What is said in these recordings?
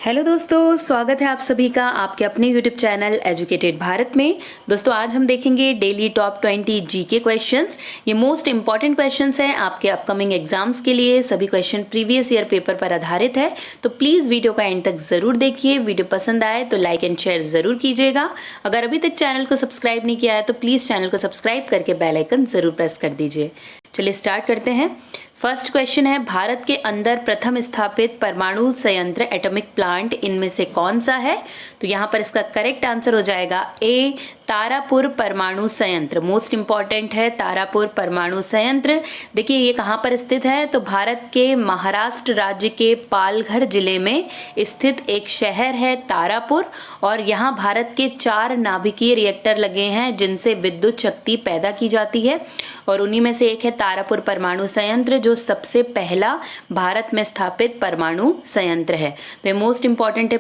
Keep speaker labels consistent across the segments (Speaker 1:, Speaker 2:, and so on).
Speaker 1: Hello दोस्तों, स्वागत है आप सभी का आपके अपने यूट्यूब चैनल एजुकेटेड भारत में। दोस्तों आज हम देखेंगे डेली टॉप 20 जीके क्वेश्चंस। ये मोस्ट इंपॉर्टेंट क्वेश्चंस हैं आपके अपकमिंग एग्जाम्स के लिए। सभी क्वेश्चन प्रीवियस ईयर पेपर पर आधारित है, तो प्लीज़ वीडियो का एंड तक ज़रूर देखिए। वीडियो पसंद आए तो लाइक एंड शेयर ज़रूर कीजिएगा। अगर अभी तक चैनल को सब्सक्राइब नहीं किया है तो प्लीज़ चैनल को सब्सक्राइब करके बेल आइकन ज़रूर प्रेस कर दीजिए। चलिए स्टार्ट करते हैं। फर्स्ट क्वेश्चन है, भारत के अंदर प्रथम स्थापित परमाणु संयंत्र एटॉमिक प्लांट इनमें से कौन सा है? तो यहाँ पर इसका करेक्ट आंसर हो जाएगा ए, तारापुर परमाणु संयंत्र। मोस्ट इंपॉर्टेंट है तारापुर परमाणु संयंत्र। देखिए ये कहाँ पर स्थित है, तो भारत के महाराष्ट्र राज्य के पालघर जिले में स्थित एक शहर है तारापुर, और यहाँ भारत के 4 नाभिकीय रिएक्टर लगे हैं जिनसे विद्युत शक्ति पैदा की जाती है, और उन्हीं में से एक है तारापुर परमाणु संयंत्र जो सबसे पहला भारत में स्थापित परमाणु संयंत्र है। तो ये मोस्ट इंपॉर्टेंट है,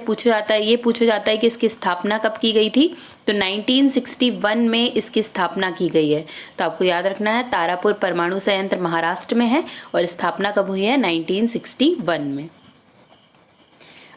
Speaker 1: ये पूछा जाता है कि इसकी स्थापना कब की गई थी? तो 1961 में इसकी स्थापना की गई है। तो आपको याद रखना है तारापुर परमाणु संयंत्र महाराष्ट्र में है और स्थापना कब हुई है? 1961 में।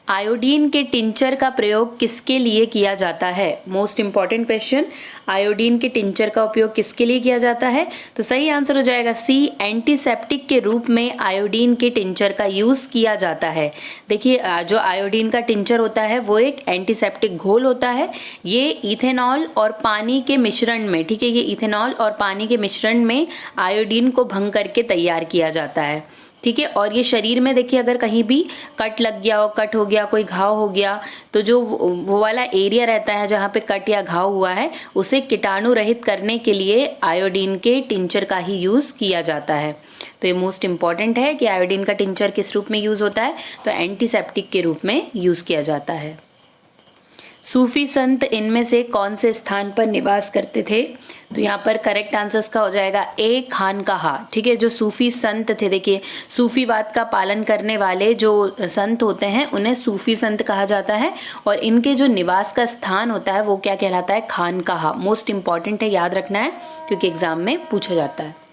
Speaker 1: आयोडीन के टिंचर का प्रयोग किसके लिए किया जाता है? मोस्ट इंपॉर्टेंट क्वेश्चन, आयोडीन के टिंचर का उपयोग किसके लिए किया जाता है? तो सही आंसर हो जाएगा सी, एंटीसेप्टिक के रूप में आयोडीन के टिंचर का यूज़ किया जाता है। देखिए जो आयोडीन का टिंचर होता है वो एक एंटीसेप्टिक घोल होता है। ये इथेनॉल और पानी के मिश्रण में, ठीक है, ये इथेनॉल और पानी के मिश्रण में आयोडीन को भंग करके तैयार किया जाता है, ठीक है। और ये शरीर में देखिए अगर कहीं भी कट लग गया हो, कट हो गया, कोई घाव हो गया, तो जो वो वाला एरिया रहता है जहाँ पे कट या घाव हुआ है उसे कीटाणु रहित करने के लिए आयोडीन के टिंचर का ही यूज़ किया जाता है। तो ये मोस्ट इंपॉर्टेंट है कि आयोडीन का टिंचर किस रूप में यूज़ होता है? तो एंटीसेप्टिक के रूप में यूज़ किया जाता है। सूफी संत इनमें से कौन से स्थान पर निवास करते थे? तो यहाँ पर करेक्ट आंसर्स का हो जाएगा ए, खानकाहा, ठीक है। जो सूफी संत थे, देखिए सूफीवाद का पालन करने वाले जो संत होते हैं उन्हें सूफी संत कहा जाता है, और इनके जो निवास का स्थान होता है वो क्या कहलाता है? खानकाहा। मोस्ट इंपॉर्टेंट है, याद रखना है क्योंकि एग्जाम में पूछा जाता है।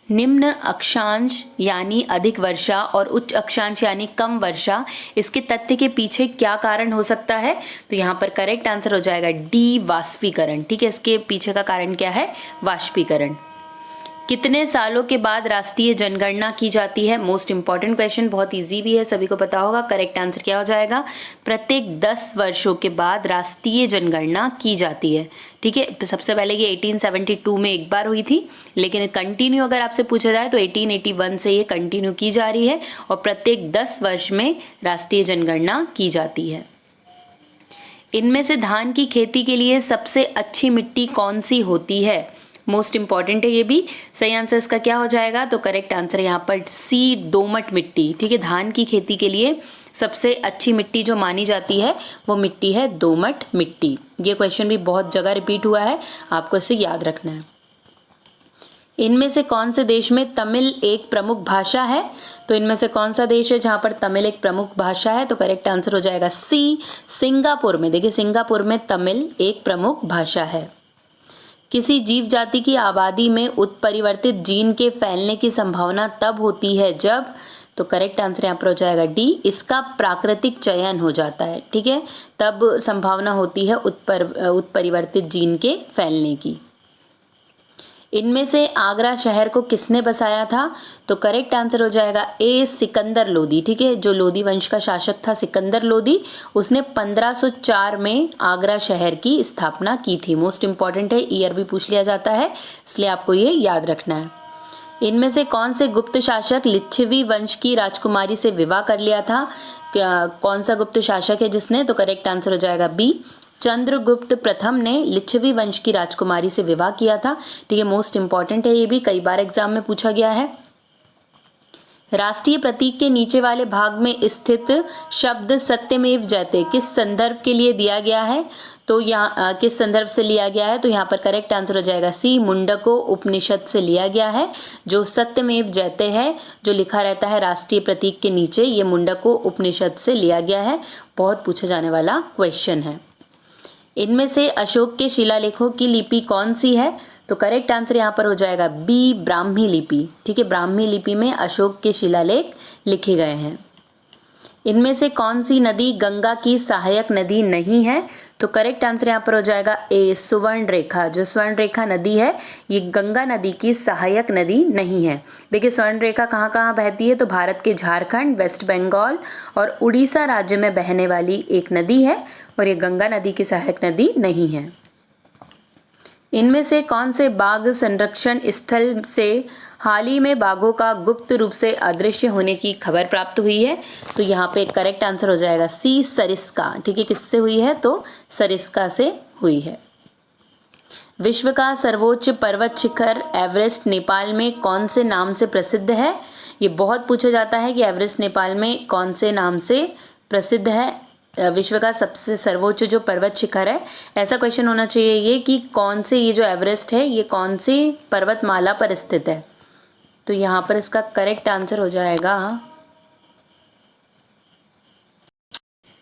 Speaker 1: निम्न अक्षांश यानी अधिक वर्षा और उच्च अक्षांश यानी कम वर्षा, इसके तथ्य के पीछे क्या कारण हो सकता है? तो यहाँ पर करेक्ट आंसर हो जाएगा डी, वाष्पीकरण, ठीक है। इसके पीछे का कारण क्या है? वाष्पीकरण। कितने सालों के बाद राष्ट्रीय जनगणना की जाती है? मोस्ट इंपॉर्टेंट क्वेश्चन, बहुत इजी भी है, सभी को पता होगा। करेक्ट आंसर क्या हो जाएगा? प्रत्येक 10 वर्षों के बाद राष्ट्रीय जनगणना की जाती है, ठीक है। सबसे पहले ये 1872 में एक बार हुई थी, लेकिन कंटिन्यू अगर आपसे पूछा जाए तो 1881 से ये कंटिन्यू की जा रही है, और प्रत्येक 10 वर्ष में राष्ट्रीय जनगणना की जाती है। इनमें से धान की खेती के लिए सबसे अच्छी मिट्टी कौन सी होती है? मोस्ट इंपॉर्टेंट है ये भी। सही आंसर इसका क्या हो जाएगा? तो करेक्ट आंसर यहाँ पर सी, दोमट मिट्टी, ठीक है। धान की खेती के लिए सबसे अच्छी मिट्टी जो मानी जाती है वो मिट्टी है दोमट मिट्टी। ये क्वेश्चन भी बहुत जगह रिपीट हुआ है, आपको इसे याद रखना है। इनमें से कौन से देश में तमिल एक प्रमुख भाषा है? तो इनमें से कौन सा देश है जहाँ पर तमिल एक प्रमुख भाषा है? तो करेक्ट आंसर हो जाएगा सी, सिंगापुर में। देखिए सिंगापुर में तमिल एक प्रमुख भाषा है। किसी जीव जाति की आबादी में उत्परिवर्तित जीन के फैलने की संभावना तब होती है जब, तो करेक्ट आंसर यहाँ पर हो जाएगा डी, इसका प्राकृतिक चयन हो जाता है, ठीक है, तब संभावना होती है उत्परिवर्तित जीन के फैलने की। इनमें से आगरा शहर को किसने बसाया था? तो करेक्ट आंसर हो जाएगा ए, सिकंदर लोदी, ठीक है। जो लोदी वंश का शासक था सिकंदर लोदी, उसने 1504 में आगरा शहर की स्थापना की थी। मोस्ट इंपॉर्टेंट है, ईयर भी पूछ लिया जाता है, इसलिए आपको ये याद रखना है। इनमें से कौन से गुप्त शासक लिच्छवी वंश की राजकुमारी से विवाह कर लिया था? कौन सा गुप्त शासक है जिसने? तो करेक्ट आंसर हो जाएगा बी, चंद्रगुप्त प्रथम ने लिच्छवी वंश की राजकुमारी से विवाह किया था, ठीक है। मोस्ट इंपॉर्टेंट है, ये भी कई बार एग्जाम में पूछा गया है। राष्ट्रीय प्रतीक के नीचे वाले भाग में स्थित शब्द सत्यमेव जयते किस संदर्भ के लिए दिया गया है? तो यहाँ किस संदर्भ से लिया गया है? तो यहाँ पर करेक्ट आंसर हो जाएगा सी, मुंडको उपनिषद से लिया गया है। जो सत्यमेव जयते है जो लिखा रहता है राष्ट्रीय प्रतीक के नीचे, ये मुंडको उपनिषद से लिया गया है। बहुत पूछा जाने वाला क्वेश्चन है। इनमें से अशोक के शिलालेखों की लिपि कौन सी है? तो करेक्ट आंसर यहाँ पर हो जाएगा बी, ब्राह्मी लिपि, ठीक है। ब्राह्मी लिपि में अशोक के शिलालेख लिखे गए हैं। इनमें से कौन सी नदी गंगा की सहायक नदी नहीं है? तो करेक्ट आंसर यहाँ पर हो जाएगा ए, सुवर्ण रेखा। जो स्वर्ण रेखा नदी है ये गंगा नदी की सहायक नदी नहीं है। देखिए स्वर्ण रेखा कहाँ कहाँ बहती है, तो भारत के झारखंड, वेस्ट बंगाल और उड़ीसा राज्य में बहने वाली एक नदी है और ये गंगा नदी की सहायक नदी नहीं है। इनमें से कौन से बाघ संरक्षण स्थल से हाल ही में बाघों का गुप्त रूप से अदृश्य होने की खबर प्राप्त हुई है? तो यहाँ पे करेक्ट आंसर हो जाएगा सी, सरिस्का। ठीक है, किससे हुई है? तो सरिस्का से हुई है। विश्व का सर्वोच्च पर्वत शिखर एवरेस्ट नेपाल में कौन से नाम से प्रसिद्ध है? ये बहुत पूछा जाता है कि एवरेस्ट नेपाल में कौन से नाम से प्रसिद्ध है। विश्व का सबसे सर्वोच्च जो पर्वत शिखर है, ऐसा क्वेश्चन होना चाहिए ये कि कौन से, ये जो एवरेस्ट है ये कौन सी पर्वतमाला पर स्थित है? तो यहाँ पर इसका करेक्ट आंसर हो जाएगा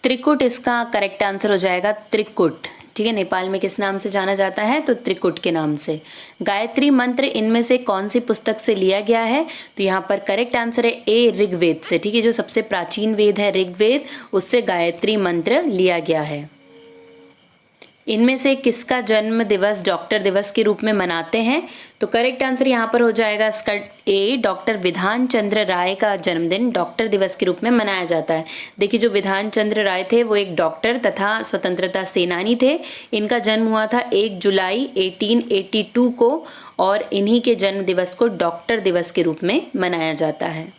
Speaker 1: त्रिकुट। इसका करेक्ट आंसर हो जाएगा त्रिकुट। ठीक है, नेपाल में किस नाम से जाना जाता है? तो त्रिकुट के नाम से। गायत्री मंत्र इनमें से कौन सी पुस्तक से लिया गया है? तो यहाँ पर करेक्ट आंसर है ए, ऋग्वेद से। ठीक है, जो सबसे प्राचीन वेद है ऋग्वेद, उससे गायत्री मंत्र लिया गया है। इनमें से किसका जन्म दिवस डॉक्टर दिवस के रूप में मनाते हैं? तो करेक्ट आंसर यहाँ पर हो जाएगा इसका ए, डॉक्टर विधान चंद्र राय का जन्मदिन डॉक्टर दिवस के रूप में मनाया जाता है। देखिए जो विधान चंद्र राय थे वो एक डॉक्टर तथा स्वतंत्रता सेनानी थे। इनका जन्म हुआ था 1 जुलाई 1882 को और इन्हीं के जन्म दिवस को डॉक्टर दिवस के रूप में मनाया जाता है।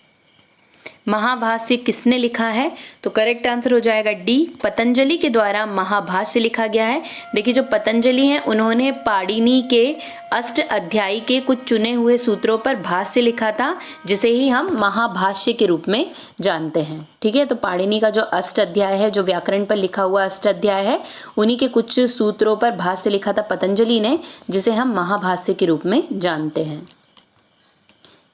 Speaker 1: महाभाष्य किसने लिखा है? तो करेक्ट आंसर हो जाएगा डी, पतंजलि के द्वारा महाभाष्य लिखा गया है। देखिए जो पतंजलि हैं उन्होंने पाणिनि के अष्ट अध्यायी के कुछ चुने हुए सूत्रों पर भाष्य लिखा था, जिसे ही हम महाभाष्य के रूप में जानते हैं। ठीक है, तो पाणिनि का जो अष्ट अध्याय है, जो व्याकरण पर लिखा हुआ अष्ट अध्याय है, उन्हीं के कुछ सूत्रों पर भाष्य लिखा था पतंजलि ने, जिसे हम महाभाष्य के रूप में जानते हैं।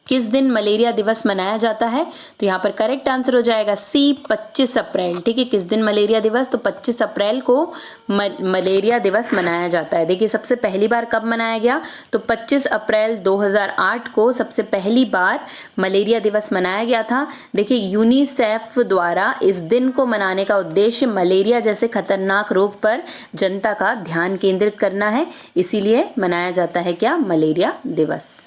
Speaker 1: किस दिन मलेरिया दिवस मनाया जाता है? तो यहाँ पर करेक्ट आंसर हो जाएगा सी, 25 अप्रैल। ठीक है, किस दिन मलेरिया दिवस? तो 25 अप्रैल को मलेरिया दिवस मनाया जाता है। देखिए सबसे पहली बार कब मनाया गया? तो 25 अप्रैल 2008 को सबसे पहली बार मलेरिया दिवस मनाया गया था। देखिए यूनिसेफ द्वारा इस दिन को मनाने का उद्देश्य मलेरिया जैसे खतरनाक रोग पर जनता का ध्यान केंद्रित करना है, इसीलिए मनाया जाता है क्या? मलेरिया दिवस।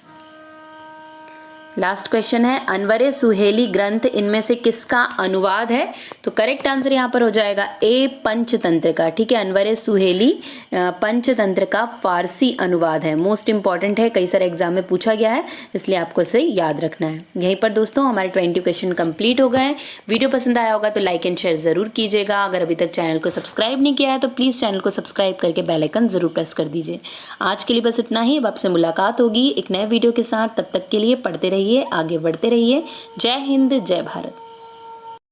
Speaker 1: लास्ट क्वेश्चन है, अनवरे सुहेली ग्रंथ इनमें से किसका अनुवाद है? तो करेक्ट आंसर यहाँ पर हो जाएगा ए, पंचतंत्र का। ठीक है, अनवरे सुहेली पंचतंत्र का फारसी अनुवाद है। मोस्ट इंपॉर्टेंट है, कई सारे एग्जाम में पूछा गया है, इसलिए आपको इसे याद रखना है। यहीं पर दोस्तों हमारे 20 क्वेश्चन कंप्लीट हो गए हैं। वीडियो पसंद आया होगा तो लाइक एंड शेयर जरूर कीजिएगा। अगर अभी तक चैनल को सब्सक्राइब नहीं किया है तो प्लीज़ चैनल को सब्सक्राइब करके बेल आइकन जरूर प्रेस कर दीजिए। आज के लिए बस इतना ही। अब आपसे मुलाकात होगी एक नए वीडियो के साथ। तब तक के लिए पढ़ते रहिए, आगे बढ़ते रहिए। जय हिंद, जय भारत।